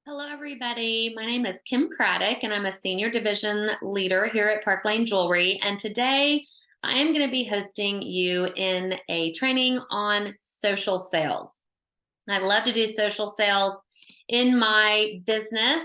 Hello, everybody. My name is Kim Craddock, and I'm a senior division leader here at Park Lane Jewelry. And today I am going to be hosting you in a training on social sales. I love to do social sales in my business.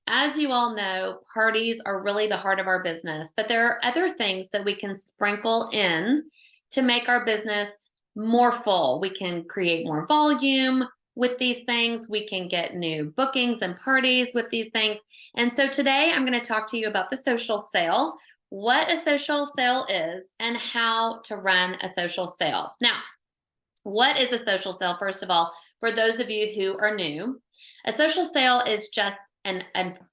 As you all know, parties are really the heart of our business, but there are other things that we can sprinkle in to make our business more full. We can create more volume with these things. We can get new bookings and parties with these things. And so today I'm going to talk to you about the social sale, what a social sale is, and how to run a social sale. Now, what is a social sale? First of all, for those of you who are new, a social sale is just an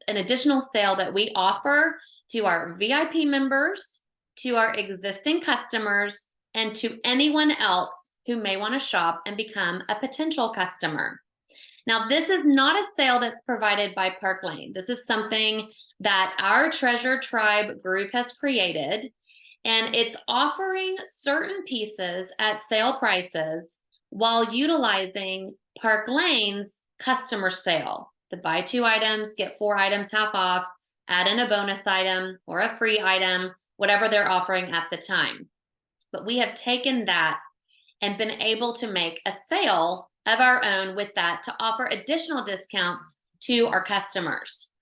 additional sale that we offer to our VIP members, to our existing customers, and to anyone else who may want to shop and become a potential customer. Now, this is not a sale that's provided by Park Lane. This is something that our Treasure Tribe group has created, and it's offering certain pieces at sale prices while utilizing Park Lane's customer sale. The buy two items, get four items half off, add in a bonus item or a free item, whatever they're offering at the time. But we have taken that and been able to make a sale of our own with that to offer additional discounts to our customers.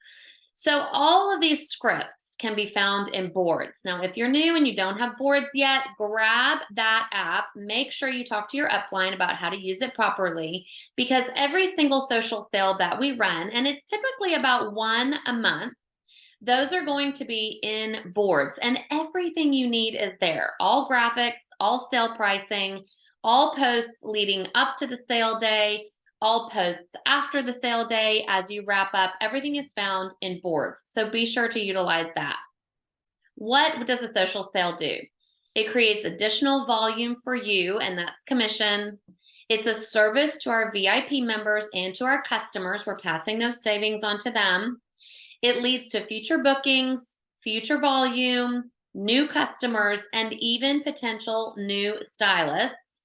So all of these scripts can be found in boards. Now, if you're new and you don't have boards yet, grab that app. Make sure you talk to your upline about how to use it properly, because every single social sale that we run, and it's typically about one a month, those are going to be in boards, and everything you need is there. All graphics, all sale pricing, all posts leading up to the sale day, all posts after the sale day as you wrap up. Everything is found in boards, so be sure to utilize that. What does a social sale do? It creates additional volume for you, and that's commission. It's a service to our VIP members and to our customers. We're passing those savings on to them. It leads to future bookings, future volume, new customers, and even potential new stylists.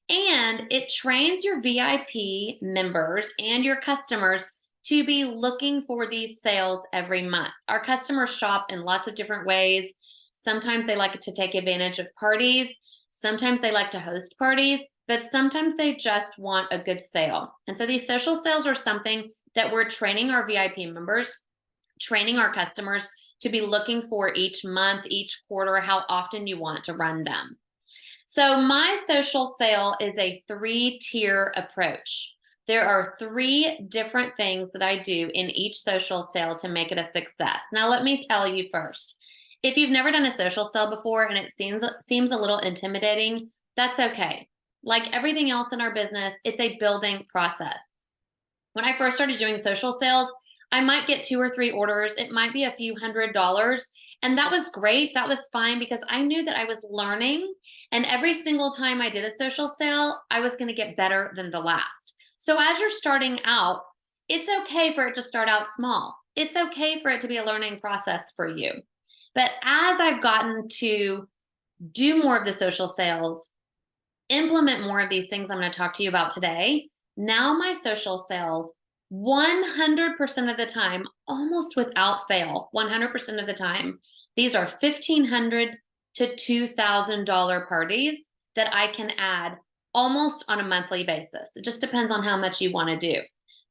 And it trains your VIP members and your customers to be looking for these sales every month. Our customers shop in lots of different ways. Sometimes they like to take advantage of parties. Sometimes they like to host parties, but sometimes they just want a good sale. And so these social sales are something that we're training our VIP members, training our customers to be looking for each month, each quarter, how often you want to run them. So my social sale is a three-tier approach. There are three different things that I do in each social sale to make it a success. Now, let me tell you first, if you've never done a social sale before and it seems a little intimidating, that's okay. Like everything else in our business, it's a building process. When I first started doing social sales, I might get 2 or 3 orders. It might be a few $100s. And that was great. That was fine because I knew that I was learning. And every single time I did a social sale, I was going to get better than the last. So as you're starting out, it's okay for it to start out small. It's okay for it to be a learning process for you. But as I've gotten to do more of the social sales, implement more of these things I'm going to talk to you about today, now my social sales 100% of the time, almost without fail, 100% of the time, these are $1,500 to $2,000 parties that I can add almost on a monthly basis. It just depends on how much you want to do.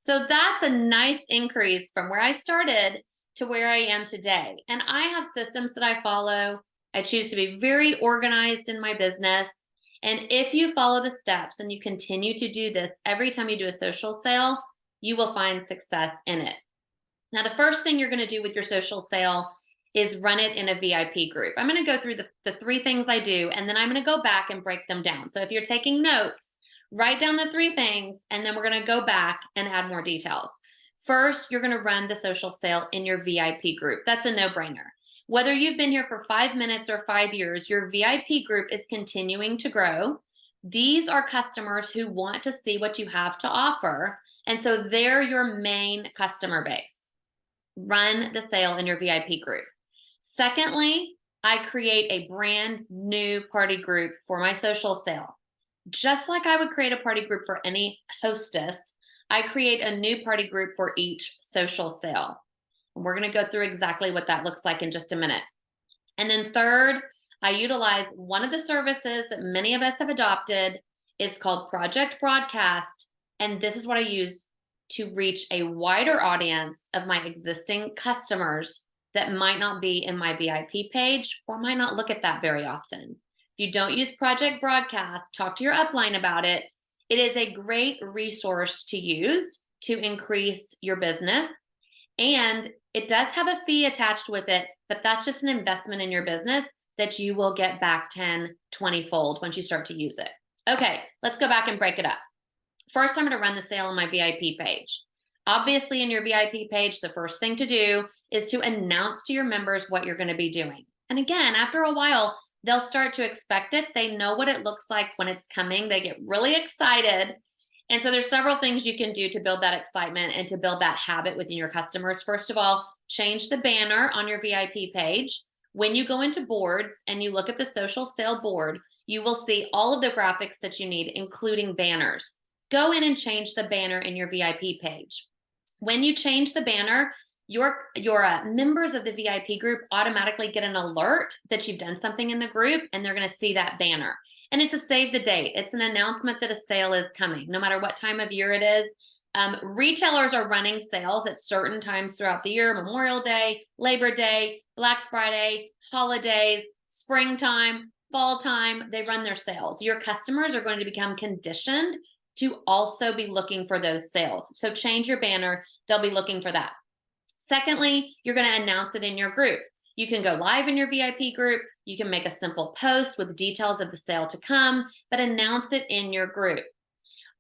So that's a nice increase from where I started to where I am today. And I have systems that I follow. I choose to be very organized in my business. And if you follow the steps and you continue to do this every time you do a social sale, you will find success in it. Now, the first thing you're going to do with your social sale is run it in a VIP group. I'm going to go through the 3 things I do, and then I'm going to go back and break them down. So if you're taking notes, write down the 3 things, and then we're going to go back and add more details. First, you're going to run the social sale in your VIP group. That's a no-brainer. Whether you've been here for 5 minutes or 5 years, your VIP group is continuing to grow. These are customers who want to see what you have to offer. And so they're your main customer base. Run the sale in your VIP group. Secondly, I create a brand new party group for my social sale. Just like I would create a party group for any hostess, I create a new party group for each social sale. We're going to go through exactly what that looks like in just a minute. And then third, I utilize one of the services that many of us have adopted. It's called Project Broadcast. And this is what I use to reach a wider audience of my existing customers that might not be in my VIP page or might not look at that very often. If you don't use Project Broadcast, talk to your upline about it. It is a great resource to use to increase your business. And it does have a fee attached with it, but that's just an investment in your business that you will get back 10, 20 fold once you start to use it. Okay, let's go back and break it up. First, I'm going to run the sale on my VIP page. Obviously, in your VIP page, the first thing to do is to announce to your members what you're going to be doing. And again, after a while, they'll start to expect it. They know what it looks like when it's coming. They get really excited. And so there's several things you can do to build that excitement and to build that habit within your customers. First of all, change the banner on your VIP page. When you go into boards and you look at the social sale board, you will see all of the graphics that you need, including banners. Go in and change the banner in your VIP page. When you change the banner, your members of the VIP group automatically get an alert that you've done something in the group, and they're going to see that banner. And it's a save the date. It's an announcement that a sale is coming, no matter what time of year it is. Retailers are running sales at certain times throughout the year: Memorial Day, Labor Day, Black Friday, holidays, springtime, fall time. They run their sales. Your customers are going to become conditioned to also be looking for those sales. So change your banner. They'll be looking for that. Secondly, you're going to announce it in your group. You can go live in your VIP group. You can make a simple post with details of the sale to come, but announce it in your group.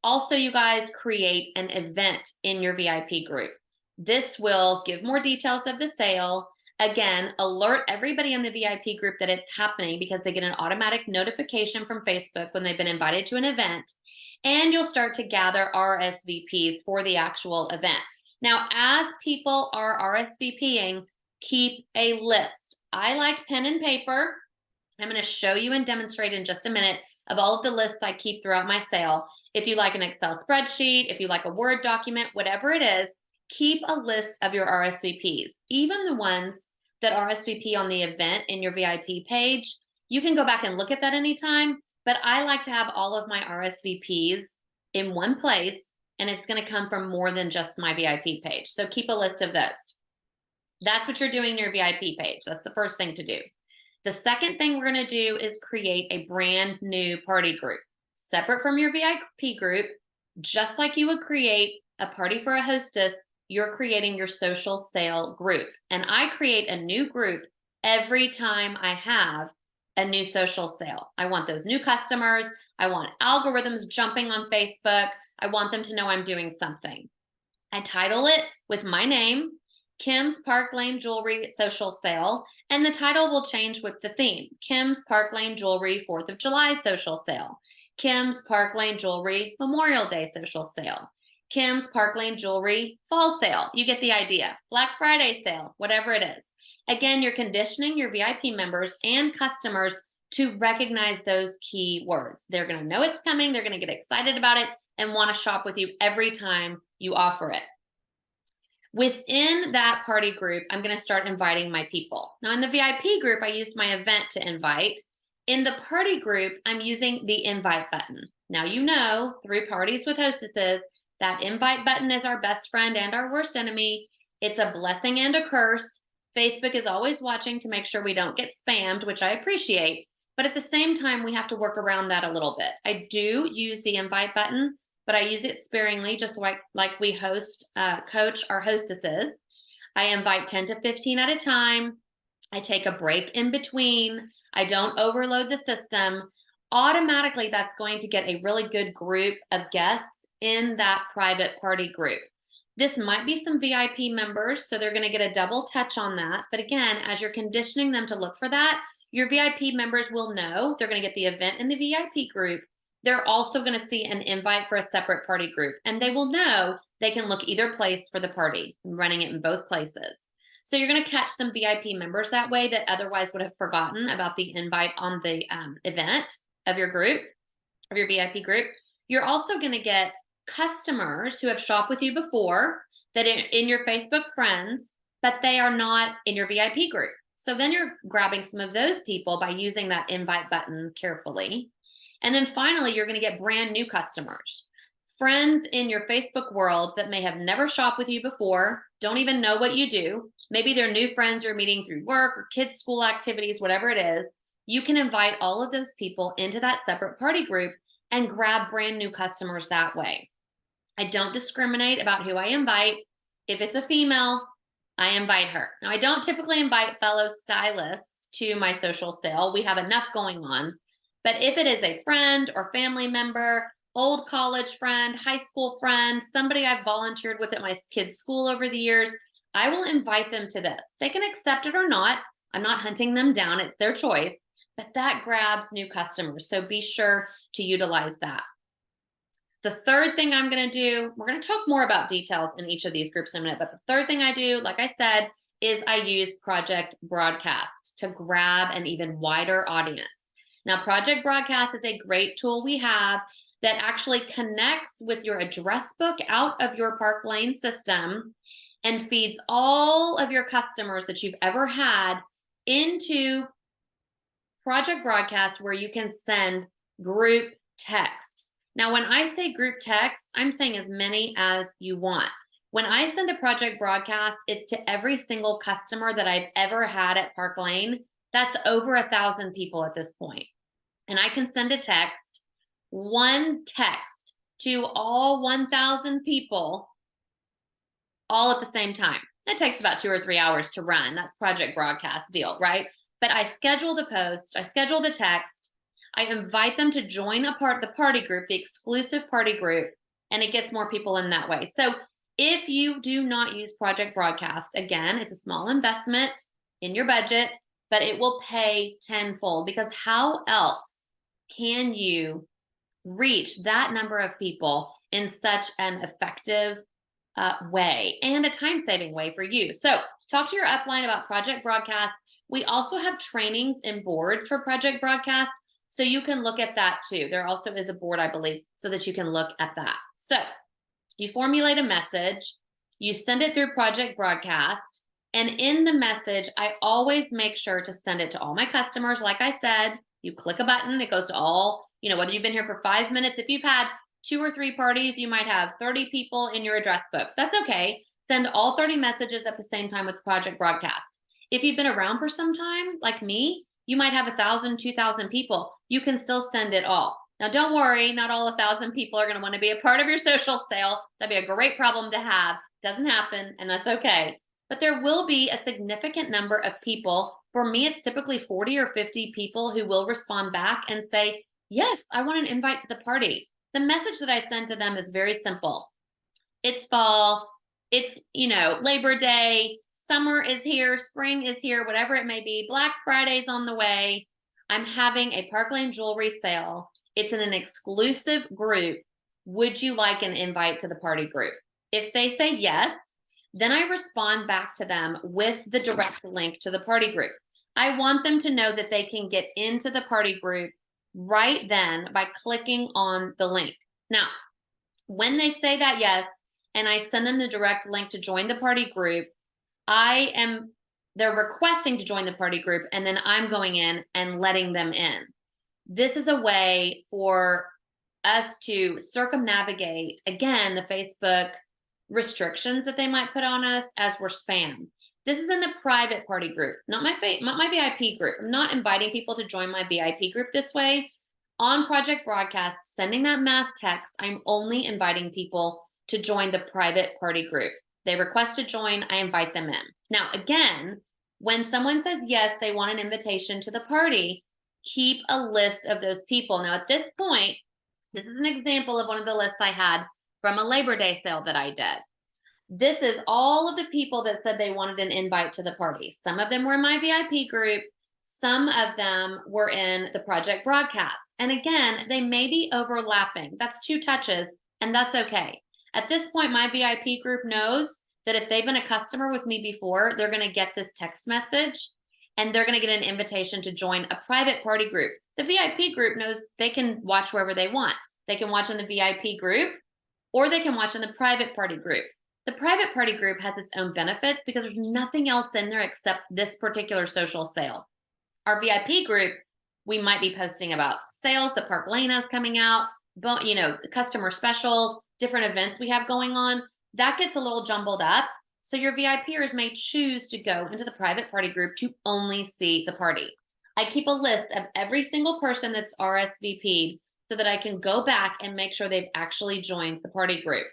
Also, you guys, create an event in your VIP group. This will give more details of the sale. Again, alert everybody in the VIP group that it's happening, because they get an automatic notification from Facebook when they've been invited to an event. And you'll start to gather RSVPs for the actual event. Now, as people are RSVPing, keep a list. I like pen and paper. I'm going to show you and demonstrate in just a minute of all of the lists I keep throughout my sale. If you like an Excel spreadsheet, if you like a Word document, whatever it is, keep a list of your RSVPs. Even the ones that RSVP on the event in your VIP page, you can go back and look at that anytime. But I like to have all of my RSVPs in one place, and it's going to come from more than just my VIP page. So keep a list of those. That's what you're doing in your VIP page. That's the first thing to do. The second thing we're going to do is create a brand new party group, separate from your VIP group. Just like you would create a party for a hostess, you're creating your social sale group. And I create a new group every time I have a new social sale. I want those new customers. I want algorithms jumping on Facebook. I want them to know I'm doing something. I title it with my name, Kim's Park Lane Jewelry Social Sale, and the title will change with the theme: Kim's Park Lane Jewelry 4th of July Social Sale, Kim's Park Lane Jewelry Memorial Day Social Sale, Kim's Park Lane Jewelry Fall Sale. You get the idea. Black Friday sale, whatever it is. Again, you're conditioning your VIP members and customers to recognize those key words. They're going to know it's coming. They're going to get excited about it and want to shop with you every time you offer it. Within that party group, I'm going to start inviting my people. Now, in the VIP group, I used my event to invite. In the party group, I'm using the invite button. Now, you know, through parties with hostesses, that invite button is our best friend and our worst enemy. It's a blessing and a curse. Facebook is always watching to make sure we don't get spammed, which I appreciate. But at the same time, we have to work around that a little bit. I do use the invite button, but I use it sparingly, just like we coach our hostesses. I invite 10 to 15 at a time. I take a break in between. I don't overload the system. Automatically, that's going to get a really good group of guests in that private party group. This might be some VIP members, so they're going to get a double touch on that. But again, as you're conditioning them to look for that, your VIP members will know they're going to get the event in the VIP group. They're also going to see an invite for a separate party group, and they will know they can look either place for the party. I'm running it in both places. So you're going to catch some VIP members that way that otherwise would have forgotten about the invite on the event of your group, of your VIP group. You're also going to get customers who have shopped with you before that in your Facebook friends, but they are not in your VIP group. So then you're grabbing some of those people by using that invite button carefully. And then finally, you're going to get brand new customers, friends in your Facebook world that may have never shopped with you before, don't even know what you do. Maybe they're new friends you're meeting through work or kids' school activities, whatever it is. You can invite all of those people into that separate party group and grab brand new customers that way. I don't discriminate about who I invite. If it's a female, I invite her. Now, I don't typically invite fellow stylists to my social sale. We have enough going on. But if it is a friend or family member, old college friend, high school friend, somebody I've volunteered with at my kids' school over the years, I will invite them to this. They can accept it or not. I'm not hunting them down. It's their choice. But that grabs new customers. So be sure to utilize that. The third thing I'm going to do, we're going to talk more about details in each of these groups in a minute, but the third thing I do, like I said, is I use Project Broadcast to grab an even wider audience. Now, Project Broadcast is a great tool we have that actually connects with your address book out of your Park Lane system and feeds all of your customers that you've ever had into Project Broadcast, where you can send group texts. Now, when I say group text, I'm saying as many as you want. When I send a Project Broadcast, it's to every single customer that I've ever had at Park Lane. That's over 1,000 people at this point. And I can send a text, one text to all 1,000 people all at the same time. It takes about 2 or 3 hours to run. That's Project Broadcast deal, right? But I schedule the post, I schedule the text, I invite them to join the party group, the exclusive party group, and it gets more people in that way. So if you do not use Project Broadcast, again, it's a small investment in your budget, but it will pay tenfold, because how else can you reach that number of people in such an effective way and a time-saving way for you? So talk to your upline about Project Broadcast. We also have trainings and boards for Project Broadcast, so you can look at that too. There also is a board, I believe, so that you can look at that. So you formulate a message, you send it through Project Broadcast, and in the message, I always make sure to send it to all my customers. Like I said, you click a button, it goes to all, whether you've been here for 5 minutes, if you've had 2 or 3 parties, you might have 30 people in your address book. That's okay. Send all 30 messages at the same time with Project Broadcast. If you've been around for some time, like me, you might have 1,000, 2,000 people. You can still send it all. Now, don't worry, not all 1,000 people are going to want to be a part of your social sale. That'd be a great problem to have. Doesn't happen, and that's okay. But there will be a significant number of people. For me, it's typically 40 or 50 people who will respond back and say, yes, I want an invite to the party. The message that I send to them is very simple. It's fall. It's, Labor Day. Summer is here, spring is here, whatever it may be. Black Friday's on the way. I'm having a Park Lane jewelry sale. It's in an exclusive group. Would you like an invite to the party group? If they say yes, then I respond back to them with the direct link to the party group. I want them to know that they can get into the party group right then by clicking on the link. Now, when they say that yes, and I send them the direct link to join the party group, they're requesting to join the party group, and then I'm going in and letting them in. This is a way for us to circumnavigate, again, the Facebook restrictions that they might put on us as we're spam. This is in the private party group, not my VIP group. I'm not inviting people to join my VIP group this way. On Project Broadcast, sending that mass text, I'm only inviting people to join the private party group. They request to join, I invite them in. Now, again, when someone says yes, they want an invitation to the party, keep a list of those people. Now, at this point, this is an example of one of the lists I had from a Labor Day sale that I did. This is all of the people that said they wanted an invite to the party. Some of them were in my VIP group. Some of them were in the Project Broadcast. And again, they may be overlapping. That's 2 touches, and that's okay. At this point, my VIP group knows that if they've been a customer with me before, they're going to get this text message, and they're going to get an invitation to join a private party group. The VIP group knows they can watch wherever they want. They can watch in the VIP group, or they can watch in the private party group. The private party group has its own benefits because there's nothing else in there except this particular social sale. Our VIP group, we might be posting about sales that Park Lane has coming out, but the customer specials, different events we have going on. That gets a little jumbled up. So your VIPers may choose to go into the private party group to only see the party. I keep a list of every single person that's RSVP'd so that I can go back and make sure they've actually joined the party group.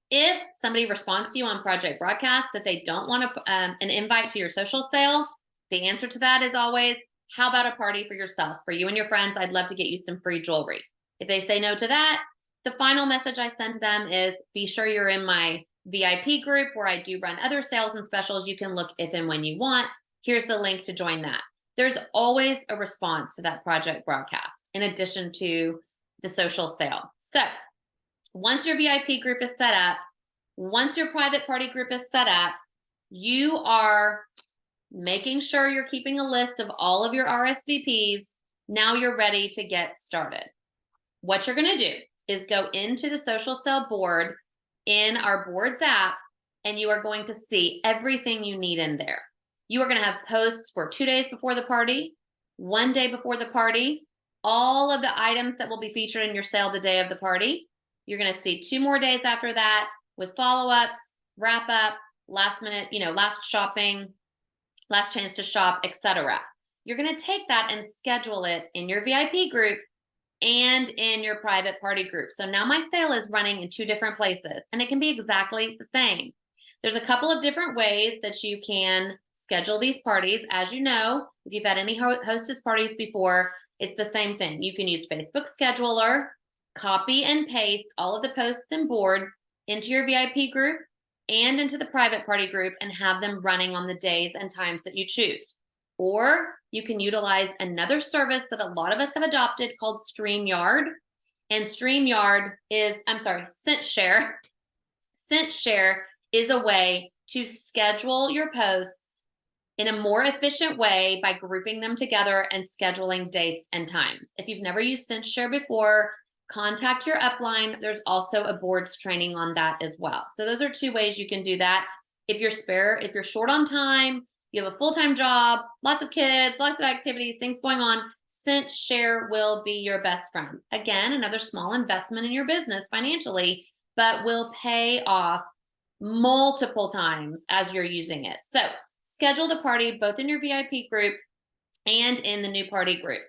If somebody responds to you on Project Broadcast that they don't want an invite to your social sale, the answer to that is always, how about a party for yourself, for you and your friends? I'd love to get you some free jewelry. If they say no to that, the final message I send to them is, be sure you're in my VIP group where I do run other sales and specials. You can look if and when you want. Here's the link to join that. There's always a response to that Project Broadcast in addition to the social sale. So once your VIP group is set up, once your private party group is set up, you are making sure you're keeping a list of all of your RSVPs. Now you're ready to get started. What you're going to do is go into the social sale board in our boards app, and you are going to see everything you need in there. You are going to have posts for 2 days before the party, 1 day before the party, all of the items that will be featured in your sale the day of the party. You're going to see 2 more days after that with follow-ups, wrap up, last minute, last shopping, last chance to shop, etc. You're going to take that and schedule it in your VIP group and in your private party group. So now my sale is running in 2 different places, and it can be exactly the same. There's a couple of different ways that you can schedule these parties. As you know, if you've had any hostess parties before, it's the same thing. You can use Facebook Scheduler, copy and paste all of the posts and boards into your VIP group and into the private party group and have them running on the days and times that you choose. Or you can utilize another service that a lot of us have adopted called StreamYard. And StreamYard is, ScentShare. ScentShare is a way to schedule your posts in a more efficient way by grouping them together and scheduling dates and times. If you've never used ScentShare before, contact your upline. There's also a boards training on that as well. So those are 2 ways you can do that. If you're short on time, you have a full-time job, lots of kids, lots of activities, things going on, ScentShare will be your best friend. Again, another small investment in your business financially, but will pay off multiple times as you're using it. So schedule the party both in your VIP group and in the new party group.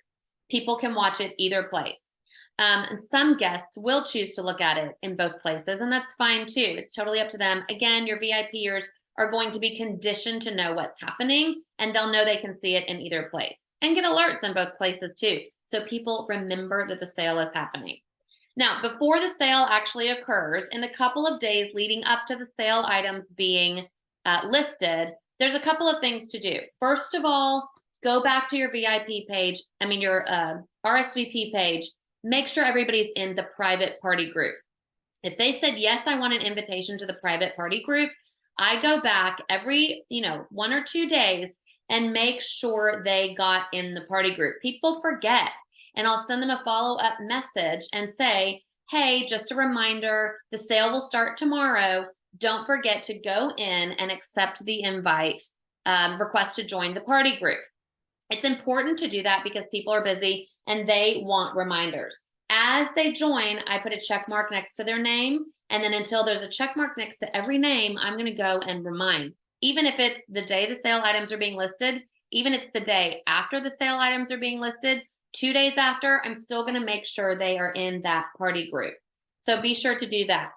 People can watch it either place. And some guests will choose to look at it in both places, and that's fine too. It's totally up to them. Again, your VIPers are going to be conditioned to know what's happening, and they'll know they can see it in either place and get alerts in both places too. So people remember that the sale is happening. Now, before the sale actually occurs, in the couple of days leading up to the sale items being listed, there's a couple of things to do. First of all, go back to your VIP page, your RSVP page. Make sure everybody's in the private party group. If they said, yes, I want an invitation to the private party group, I go back every, 1 or 2 days and make sure they got in the party group. People forget, and I'll send them a follow-up message and say, hey, just a reminder, the sale will start tomorrow. Don't forget to go in and accept the invite request to join the party group. It's important to do that because people are busy and they want reminders. As they join, I put a check mark next to their name. And then until there's a check mark next to every name, I'm going to go and remind. Even if it's the day the sale items are being listed, even if it's the day after the sale items are being listed, 2 days after, I'm still going to make sure they are in that party group. So be sure to do that.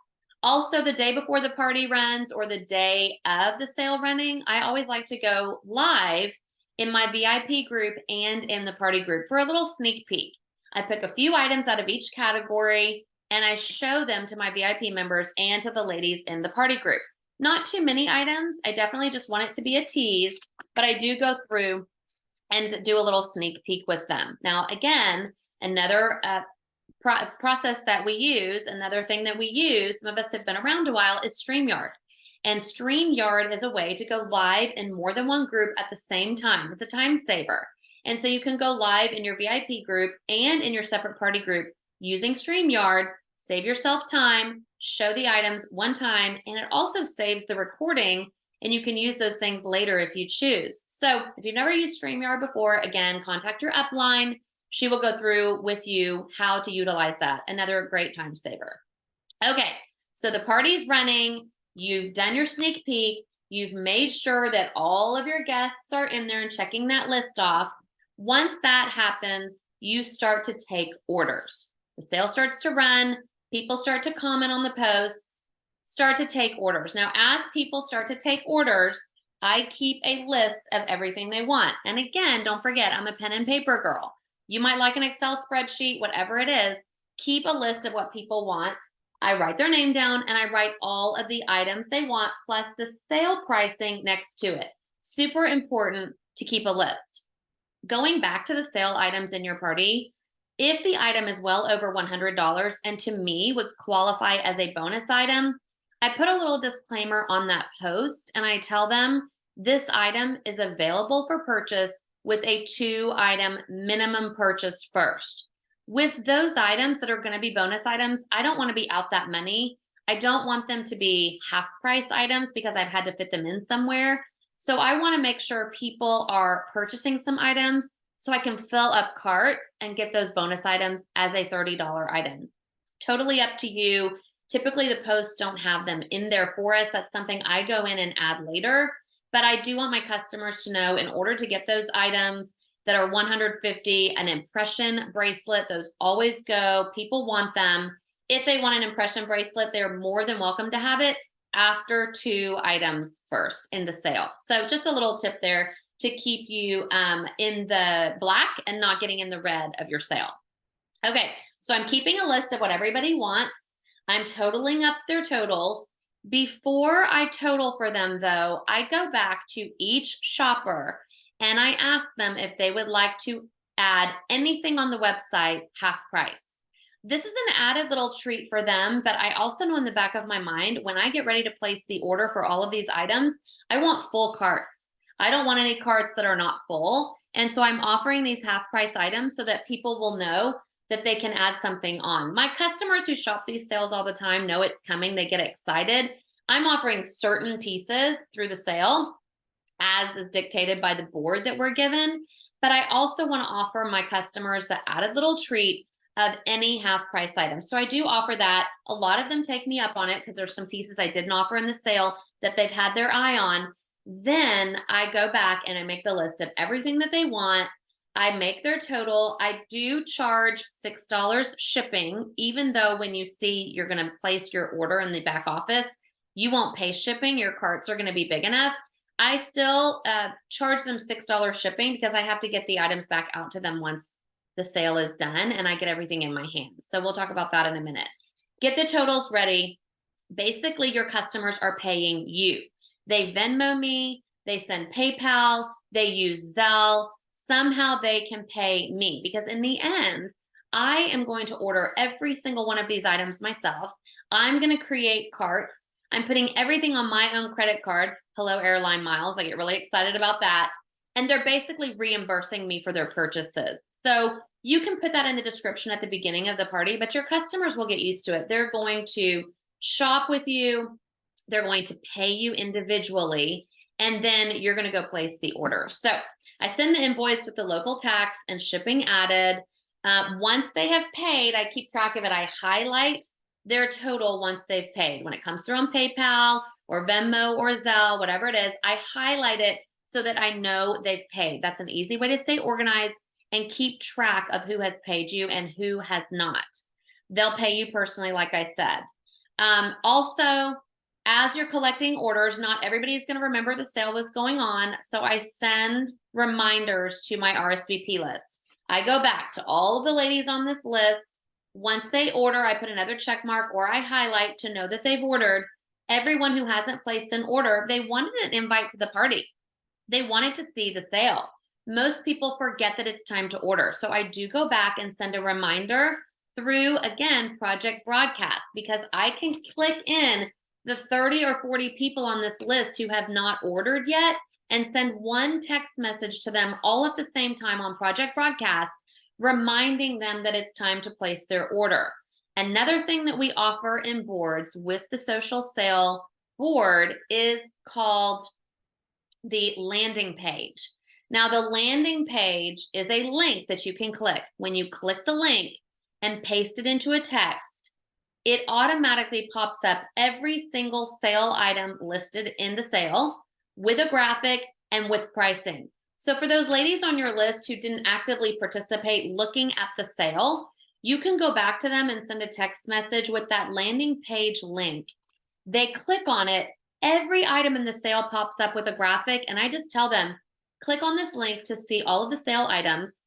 Also, the day before the party runs or the day of the sale running, I always like to go live in my VIP group and in the party group for a little sneak peek. I pick a few items out of each category and I show them to my VIP members and to the ladies in the party group. Not too many items. I definitely just want it to be a tease, but I do go through and do a little sneak peek with them. Now, again, another process that we use, another thing that we use, some of us have been around a while, is StreamYard. And StreamYard is a way to go live in more than one group at the same time. It's a time saver. And so you can go live in your VIP group and in your separate party group using StreamYard, Save yourself time, show the items one time, and it also saves the recording, and you can use those things later if you choose. So if you've never used StreamYard before, again, contact your upline. She will go through with you how to utilize that. Another great time saver. Okay, so the party's running. You've done your sneak peek. You've made sure that all of your guests are in there and checking that list off. Once that happens, you start to take orders. The sale starts to run. People start to comment on the posts, start to take orders. Now, as people start to take orders, I keep a list of everything they want. And again, don't forget, I'm a pen and paper girl. You might like an Excel spreadsheet, whatever it is. Keep a list of what people want. I write their name down and I write all of the items they want plus the sale pricing next to it. Super important to keep a list. Going back to the sale items in your party, if the item is well over $100 and to me would qualify as a bonus item, I put a little disclaimer on that post and I tell them this item is available for purchase with a 2-item minimum purchase first. With those items that are going to be bonus items, I don't want to be out that money. I don't want them to be half price items because I've had to fit them in somewhere. So I want to make sure people are purchasing some items so I can fill up carts and get those bonus items as a $30 item. Totally up to you. Typically the posts don't have them in there for us. That's something I go in and add later. But I do want my customers to know in order to get those items that are $150, an impression bracelet, those always go. People want them. If they want an impression bracelet, they're more than welcome to have it after 2 items first in the sale. So just a little tip there to keep you in the black and not getting in the red of your sale. Okay, so I'm keeping a list of what everybody wants. I'm totaling up their totals. Before I total for them though, I go back to each shopper and I ask them if they would like to add anything on the website half price. This is an added little treat for them, but I also know in the back of my mind, when I get ready to place the order for all of these items, I want full carts. I don't want any carts that are not full. And so I'm offering these half price items so that people will know that they can add something on. My customers who shop these sales all the time know it's coming. They get excited. I'm offering certain pieces through the sale as is dictated by the board that we're given. But I also want to offer my customers the added little treat of any half price item. So I do offer that. A lot of them take me up on it because there's some pieces I didn't offer in the sale that they've had their eye on. Then I go back and I make the list of everything that they want. I make their total. I do charge $6 shipping, even though when you see you're going to place your order in the back office, you won't pay shipping. Your carts are going to be big enough. I still charge them $6 shipping because I have to get the items back out to them once the sale is done and I get everything in my hands. So we'll talk about that in a minute. Get the totals ready. Basically, your customers are paying you. They Venmo me, they send PayPal, they use Zelle. Somehow they can pay me because in the end, I am going to order every single one of these items myself. I'm going to create carts. I'm putting everything on my own credit card. Hello, airline miles. I get really excited about that. And they're basically reimbursing me for their purchases. So you can put that in the description at the beginning of the party, but your customers will get used to it. They're going to shop with you. They're going to pay you individually. And then you're going to go place the order. So I send the invoice with the local tax and shipping added. Once they have paid, I keep track of it. I highlight their total once they've paid. When it comes through on PayPal or Venmo or Zelle, whatever it is, I highlight it so that I know they've paid. That's an easy way to stay organized and keep track of who has paid you and who has not. They'll pay you personally, like I said. Also, as you're collecting orders, not everybody's going to remember the sale was going on. So I send reminders to my RSVP list. I go back to all of the ladies on this list. Once they order, I put another check mark or I highlight to know that they've ordered. Everyone who hasn't placed an order, they wanted an invite to the party. They wanted to see the sale. Most people forget that it's time to order. So I do go back and send a reminder through, again, Project Broadcast, because I can click in the 30 or 40 people on this list who have not ordered yet and send one text message to them all at the same time on Project Broadcast, reminding them that it's time to place their order. Another thing that we offer in boards with the social sale board is called the landing page. Now, the landing page is a link that you can click. When you click the link and paste it into a text, it automatically pops up every single sale item listed in the sale with a graphic and with pricing. So for those ladies on your list who didn't actively participate looking at the sale, you can go back to them and send a text message with that landing page link. They click on it, every item in the sale pops up with a graphic, and I just tell them, click on this link to see all of the sale items.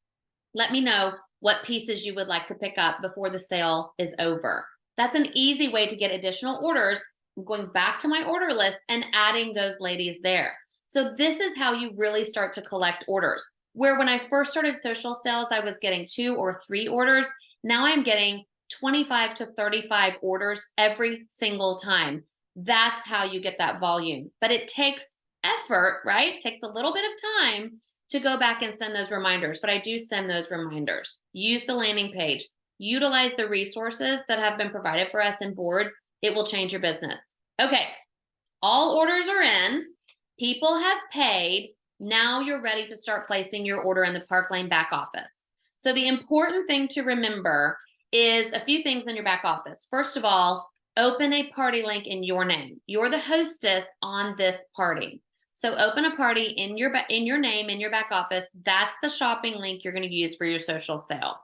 Let me know what pieces you would like to pick up before the sale is over. That's an easy way to get additional orders. I'm going back to my order list and adding those ladies there. So this is how you really start to collect orders. Where when I first started social sales, I was getting 2 or 3 orders. Now I'm getting 25 to 35 orders every single time. That's how you get that volume. But it takes effort, right? It takes a little bit of time to go back and send those reminders. But I do send those reminders. Use the landing page. Utilize the resources that have been provided for us in boards. It will change your business. Okay, all orders are in. People have paid. Now you're ready to start placing your order in the Park Lane back office. So the important thing to remember is a few things in your back office. First of all, open a party link in your name. You're the hostess on this party. So open a party in your name, in your back office. That's the shopping link you're going to use for your social sale.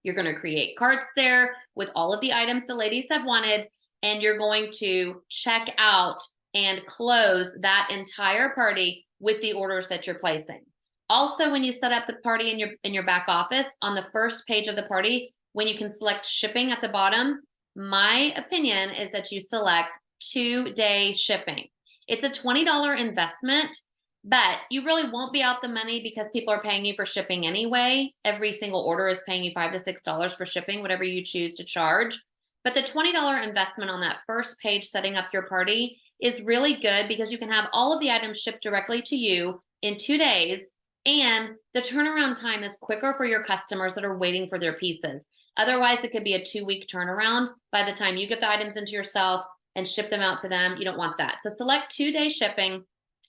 You're going to create carts there with all of the items the ladies have wanted, and you're going to check out and close that entire party with the orders that you're placing. Also, when you set up the party in your back office, on the first page of the party, when you can select shipping at the bottom, my opinion is that you select 2-day shipping. It's a $20 investment, but you really won't be out the money because people are paying you for shipping anyway. Every single order is paying you $5 to $6 for shipping, whatever you choose to charge. But the $20 investment on that first page setting up your party is really good because you can have all of the items shipped directly to you in 2 days, and the turnaround time is quicker for your customers that are waiting for their pieces. Otherwise, it could be a 2-week turnaround by the time you get the items into yourself and ship them out to them. You don't want that. So select 2-day shipping,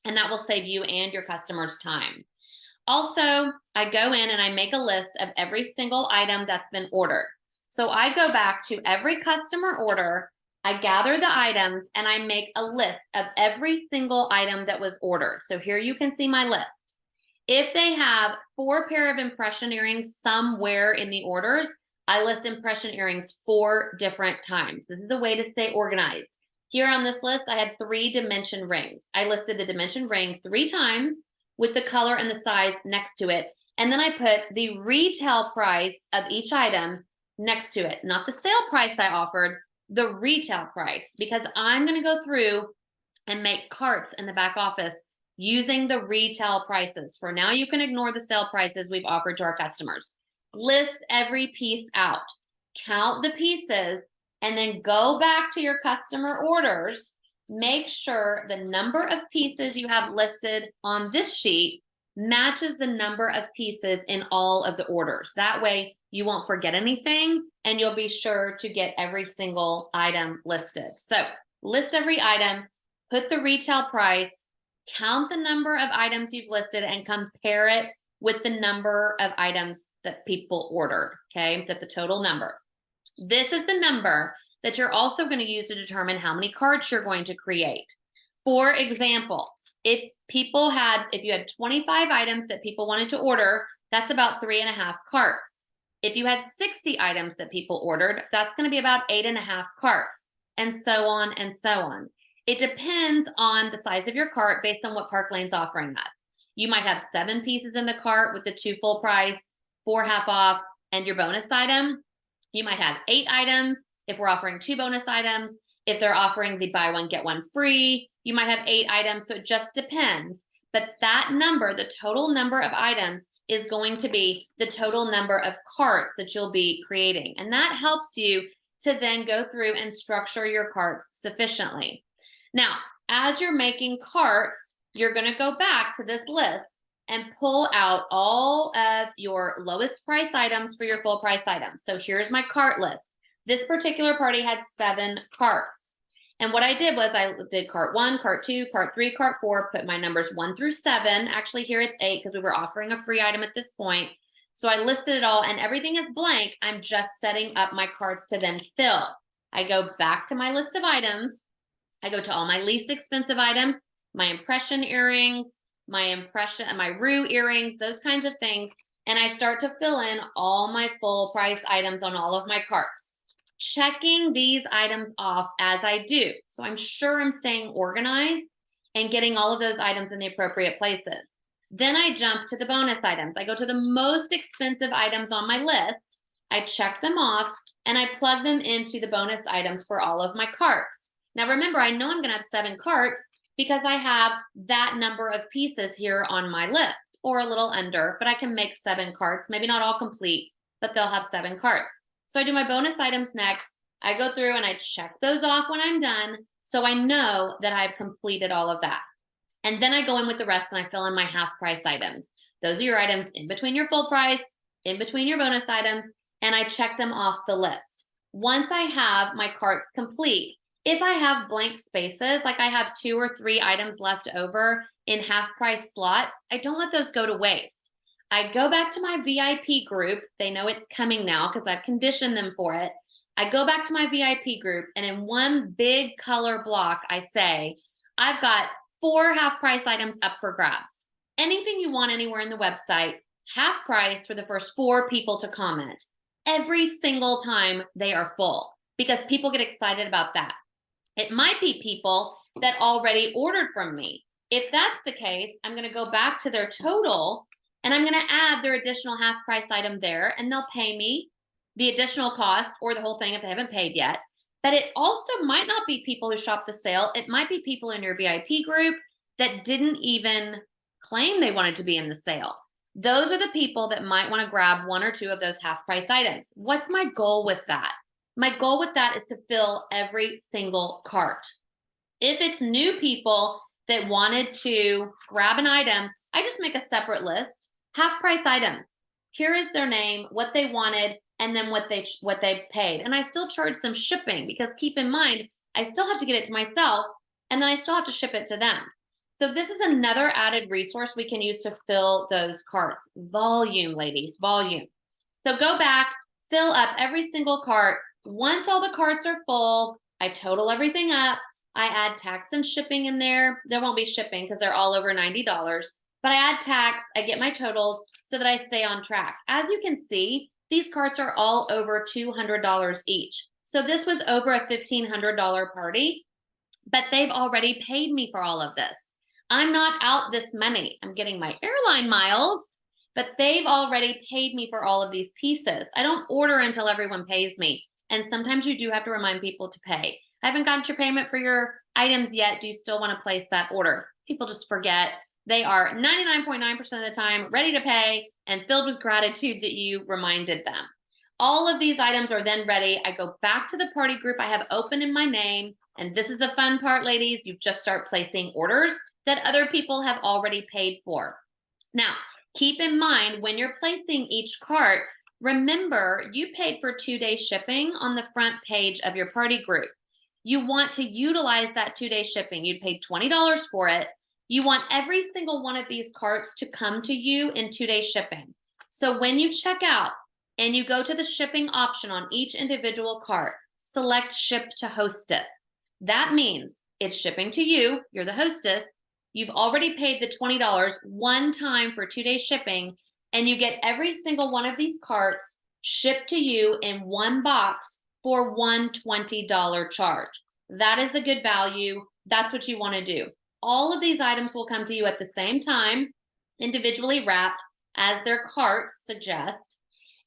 and that will save you and your customers time. Also, I go in and I make a list of every single item that's been ordered. So I go back to every customer order, I gather the items, and I make a list of every single item that was ordered. So here you can see my list. If they have 4 pair of impression earrings somewhere in the orders, I list impression earrings 4 different times. This is the way to stay organized. Here on this list, I had 3 dimension rings. I listed the dimension ring 3 times with the color and the size next to it. And then I put the retail price of each item next to it, not the sale price I offered, the retail price, because I'm going to go through and make carts in the back office using the retail prices. For now, you can ignore the sale prices we've offered to our customers. List every piece out, count the pieces, and then go back to your customer orders. Make sure the number of pieces you have listed on this sheet matches the number of pieces in all of the orders. That way you won't forget anything and you'll be sure to get every single item listed. So list every item, put the retail price, count the number of items you've listed, and compare it with the number of items that people ordered, okay? That's the total number. This is the number that you're also going to use to determine how many cards you're going to create. For example, if you had 25 items that people wanted to order, that's about 3.5 carts. If you had 60 items that people ordered, that's going to be about 8.5 carts, and so on and so on. It depends on the size of your cart based on what Park Lane's offering us. You might have 7 pieces in the cart with the 2 full price, 4 half off, and your bonus item. You might have 8 items if we're offering 2 bonus items. If they're offering the buy one, get one free, you might have 8 items. So it just depends. But that number, the total number of items, is going to be the total number of carts that you'll be creating. And that helps you to then go through and structure your carts sufficiently. Now, as you're making carts, you're going to go back to this list and pull out all of your lowest price items for your full price items. So here's my cart list. This particular party had 7 carts. And what I did was I did cart 1, cart 2, cart 3, cart 4, put my numbers 1 through 7. Actually, here it's 8 because we were offering a free item at this point. So I listed it all and everything is blank. I'm just setting up my carts to then fill. I go back to my list of items. I go to all my least expensive items, my impression earrings, my Rue earrings, those kinds of things. And I start to fill in all my full price items on all of my carts, checking these items off as I do. So I'm sure I'm staying organized and getting all of those items in the appropriate places. Then I jump to the bonus items. I go to the most expensive items on my list. I check them off and I plug them into the bonus items for all of my carts. Now, remember, I know I'm going to have 7 carts because I have that number of pieces here on my list, or a little under, but I can make 7 carts, maybe not all complete, but they'll have 7 carts. So I do my bonus items next. I go through and I check those off when I'm done, so I know that I've completed all of that. And then I go in with the rest and I fill in my half price items. Those are your items in between your full price, in between your bonus items, and I check them off the list. Once I have my carts complete, if I have blank spaces, like I have 2 or 3 items left over in half price slots, I don't let those go to waste. I go back to my VIP group. They know it's coming now because I've conditioned them for it. I go back to my VIP group and in one big color block, I say, I've got 4 half price items up for grabs. Anything you want anywhere in the website, half price for the first 4 people to comment. Every single time they are full because people get excited about that. It might be people that already ordered from me. If that's the case, I'm going to go back to their total and I'm going to add their additional half price item there and they'll pay me the additional cost or the whole thing if they haven't paid yet. But it also might not be people who shop the sale. It might be people in your VIP group that didn't even claim they wanted to be in the sale. Those are the people that might want to grab 1 or 2 of those half price items. What's my goal with that? My goal with that is to fill every single cart. If it's new people that wanted to grab an item, I just make a separate list, half price items. Here is their name, what they wanted, and then what they paid. And I still charge them shipping because keep in mind, I still have to get it to myself and then I still have to ship it to them. So this is another added resource we can use to fill those carts. Volume, ladies, volume. So go back, fill up every single cart. Once all the carts are full, I total everything up. I add tax and shipping in there. There won't be shipping because they're all over $90, but I add tax, I get my totals so that I stay on track. As you can see, these carts are all over $200 each. So this was over a $1,500 party, but they've already paid me for all of this. I'm not out this money. I'm getting my airline miles, but they've already paid me for all of these pieces. I don't order until everyone pays me. And sometimes you do have to remind people to pay. I haven't gotten your payment for your items yet. Do you still want to place that order? People just forget. They are 99.9% of the time ready to pay and filled with gratitude that you reminded them. All of these items are then ready. I go back to the party group I have open in my name. And this is the fun part, ladies. You just start placing orders that other people have already paid for. Now, keep in mind when you're placing each cart, remember, you paid for 2-day shipping on the front page of your party group. You want to utilize that 2-day shipping. You paid $20 for it. You want every single one of these carts to come to you in 2-day shipping. So when you check out and you go to the shipping option on each individual cart, select ship to hostess. That means it's shipping to you. You're the hostess. You've already paid the $20 one time for 2-day shipping. And you get every single one of these carts shipped to you in one box for one $20 charge. That is a good value. That's what you want to do. All of these items will come to you at the same time, individually wrapped as their carts suggest.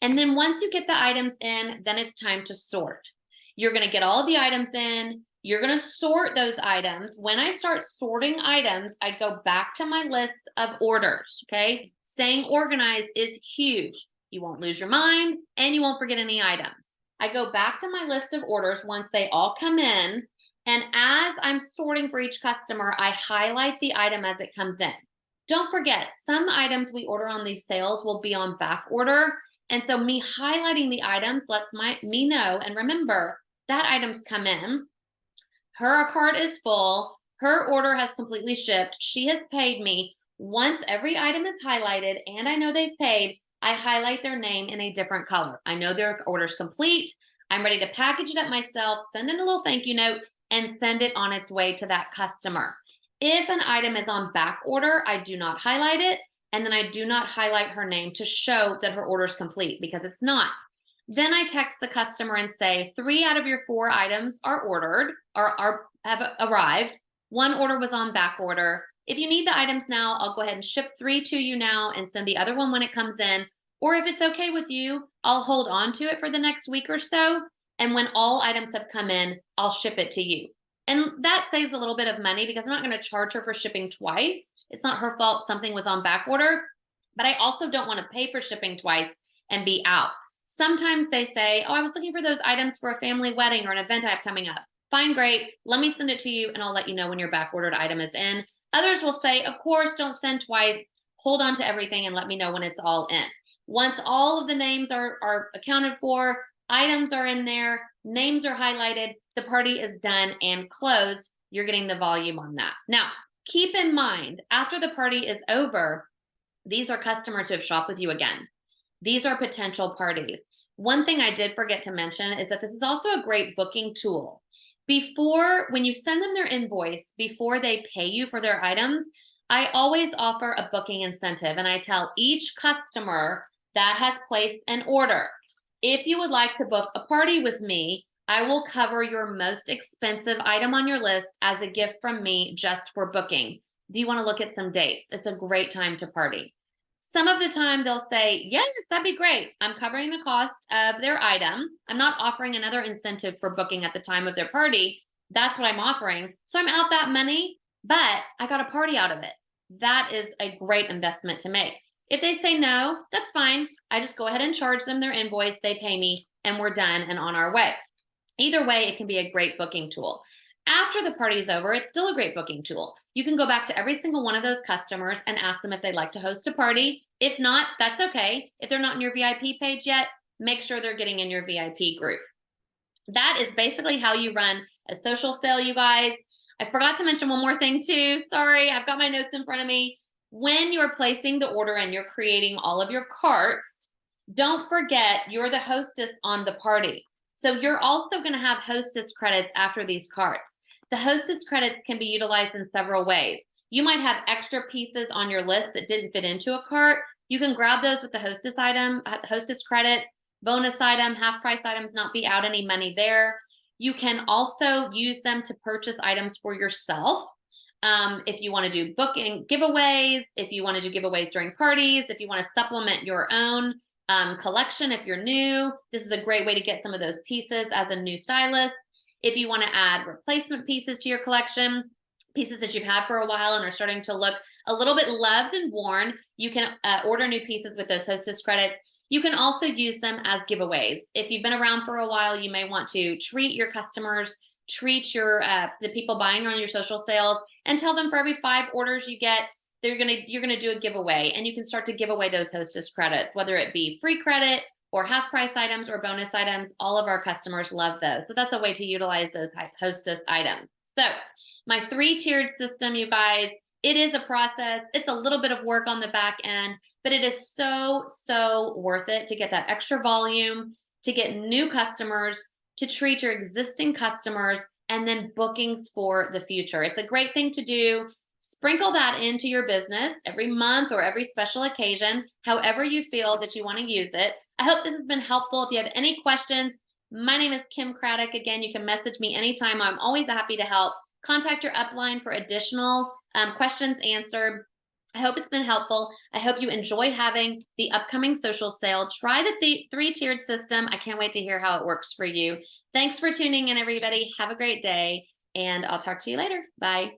And then once you get the items in, then it's time to sort. You're going to get all of the items in. You're going to sort those items. When I start sorting items, I go back to my list of orders, okay? Staying organized is huge. You won't lose your mind and you won't forget any items. I go back to my list of orders once they all come in. And as I'm sorting for each customer, I highlight the item as it comes in. Don't forget, some items we order on these sales will be on back order. And so me highlighting the items lets me know. And remember, that item's come in. Her cart is full. Her order has completely shipped. She has paid me. Once every item is highlighted and I know they've paid, I highlight their name in a different color. I know their order's complete. I'm ready to package it up myself, send in a little thank you note, and send it on its way to that customer. If an item is on back order, I do not highlight it. And then I do not highlight her name to show that her order is complete, because it's not. Then I text the customer and say, 3 out of your 4 items are ordered or have arrived. 1 order was on back order. If you need the items now, I'll go ahead and ship 3 to you now and send the other one when it comes in. Or if it's okay with you, I'll hold on to it for the next week or so. And when all items have come in, I'll ship it to you. And that saves a little bit of money, because I'm not going to charge her for shipping twice. It's not her fault something was on back order, but I also don't want to pay for shipping twice and be out. Sometimes they say, oh, I was looking for those items for a family wedding or an event I have coming up. Fine, great. Let me send it to you and I'll let you know when your back ordered item is in. Others will say, of course, don't send twice. Hold on to everything and let me know when it's all in. Once all of the names are accounted for, items are in there, names are highlighted, the party is done and closed. You're getting the volume on that. Now, keep in mind, after the party is over, these are customers who have shopped with you again. These are potential parties. One thing I did forget to mention is that this is also a great booking tool. When you send them their invoice, before they pay you for their items, I always offer a booking incentive, and I tell each customer that has placed an order, if you would like to book a party with me, I will cover your most expensive item on your list as a gift from me just for booking. Do you want to look at some dates? It's a great time to party. Some of the time they'll say, yes, that'd be great. I'm covering the cost of their item. I'm not offering another incentive for booking at the time of their party. That's what I'm offering. So I'm out that money, but I got a party out of it. That is a great investment to make. If they say no, that's fine. I just go ahead and charge them their invoice. They pay me and we're done and on our way. Either way, it can be a great booking tool. After the party's over, it's still a great booking tool. You can go back to every single one of those customers and ask them if they'd like to host a party. If not, that's okay. If they're not in your VIP page yet, make sure they're getting in your VIP group. That is basically how you run a social sale, you guys. I forgot to mention one more thing too. Sorry, I've got my notes in front of me. When you're placing the order and you're creating all of your carts, don't forget you're the hostess on the party. So you're also going to have hostess credits after these carts. The hostess credits can be utilized in several ways. You might have extra pieces on your list that didn't fit into a cart. You can grab those with the hostess credit, bonus item, half price items, not be out any money there. You can also use them to purchase items for yourself. If you want to do booking giveaways, if you want to do giveaways during parties, if you want to supplement your own collection, if you're new, this is a great way to get some of those pieces as a new stylist. If you want to add replacement pieces to your collection, pieces that you've had for a while and are starting to look a little bit loved and worn, you can order new pieces with those hostess credits. You can also use them as giveaways. If you've been around for a while, you may want to treat your customers, treat the people buying on your social sales, and tell them for every 5 orders you get, you're gonna do a giveaway, and you can start to give away those hostess credits, whether it be free credit or half price items or bonus items. All of our customers love those. So that's a way to utilize those hostess items. So my 3-tiered system, you guys, it is a process. It's a little bit of work on the back end, but it is so, so worth it to get that extra volume, to get new customers, to treat your existing customers, and then bookings for the future. It's a great thing to do. Sprinkle that into your business every month or every special occasion, however you feel that you want to use it. I hope this has been helpful. If you have any questions, my name is Kim Craddock. Again, you can message me anytime. I'm always happy to help. Contact your upline for additional questions answered. I hope it's been helpful. I hope you enjoy having the upcoming social sale. Try the 3-tiered system. I can't wait to hear how it works for you. Thanks for tuning in, everybody. Have a great day, and I'll talk to you later. Bye.